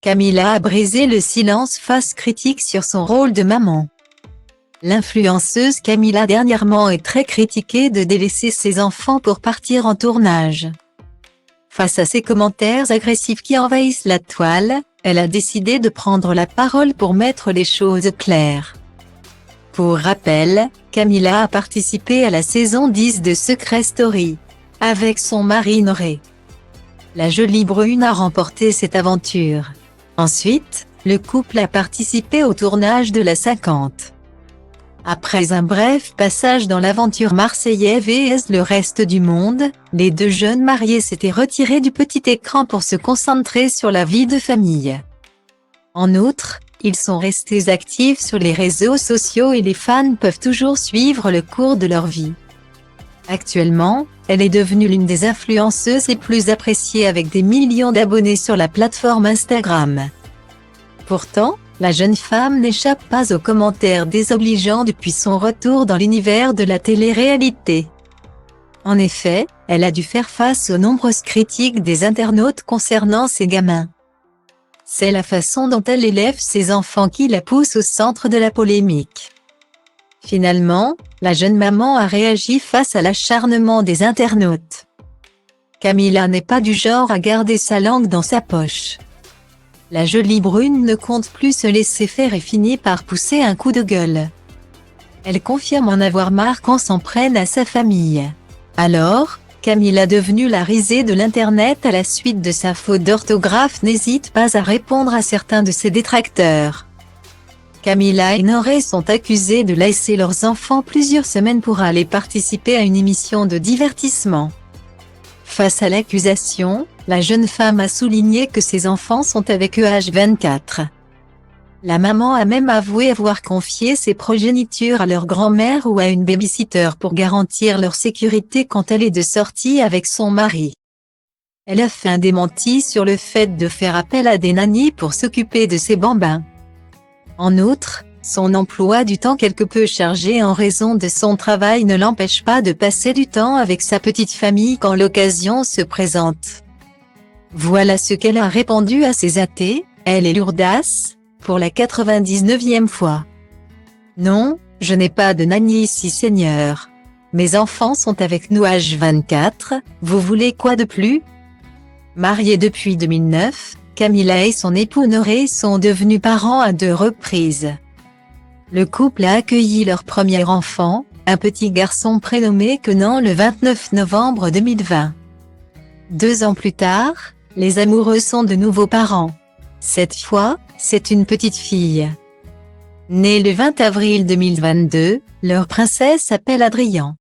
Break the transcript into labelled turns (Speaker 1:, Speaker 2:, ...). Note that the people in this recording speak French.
Speaker 1: Camila a brisé le silence face critique sur son rôle de maman. L'influenceuse Camila dernièrement est très critiquée de délaisser ses enfants pour partir en tournage. Face à ces commentaires agressifs qui envahissent la toile, elle a décidé de prendre la parole pour mettre les choses claires. Pour rappel, Camila a participé à la saison 10 de Secret Story, avec son mari Noré. La jolie brune a remporté cette aventure. Ensuite, le couple a participé au tournage de la 50. Après un bref passage dans l'aventure marseillaise vs le reste du monde, les deux jeunes mariés s'étaient retirés du petit écran pour se concentrer sur la vie de famille. En outre, ils sont restés actifs sur les réseaux sociaux et les fans peuvent toujours suivre le cours de leur vie. Actuellement, elle est devenue l'une des influenceuses les plus appréciées avec des millions d'abonnés sur la plateforme Instagram. Pourtant, la jeune femme n'échappe pas aux commentaires désobligeants depuis son retour dans l'univers de la télé-réalité. En effet, elle a dû faire face aux nombreuses critiques des internautes concernant ses gamins. C'est la façon dont elle élève ses enfants qui la pousse au centre de la polémique. Finalement, la jeune maman a réagi face à l'acharnement des internautes. Camila n'est pas du genre à garder sa langue dans sa poche. La jolie brune ne compte plus se laisser faire et finit par pousser un coup de gueule. Elle confirme en avoir marre qu'on s'en prenne à sa famille. Alors, Camila, devenue la risée de l'internet à la suite de sa faute d'orthographe, n'hésite pas à répondre à certains de ses détracteurs. Camila et Noré sont accusés de laisser leurs enfants plusieurs semaines pour aller participer à une émission de divertissement. Face à l'accusation, la jeune femme a souligné que ses enfants sont avec eux H24. La maman a même avoué avoir confié ses progénitures à leur grand-mère ou à une baby-sitter pour garantir leur sécurité quand elle est de sortie avec son mari. Elle a fait un démenti sur le fait de faire appel à des nannies pour s'occuper de ses bambins. En outre, son emploi du temps quelque peu chargé en raison de son travail ne l'empêche pas de passer du temps avec sa petite famille quand l'occasion se présente. Voilà ce qu'elle a répondu à ses athées, elle et Lourdas, pour la 99e fois. Non, je n'ai pas de nanny ici, Seigneur. Mes enfants sont avec nous H24, vous voulez quoi de plus? Mariée depuis 2009, Camila et son époux Noré sont devenus parents à 2 reprises. Le couple a accueilli leur premier enfant, un petit garçon prénommé Kenan le 29 novembre 2020. 2 ans plus tard, les amoureux sont de nouveaux parents. Cette fois, c'est une petite fille. Née le 20 avril 2022, leur princesse s'appelle Adrian.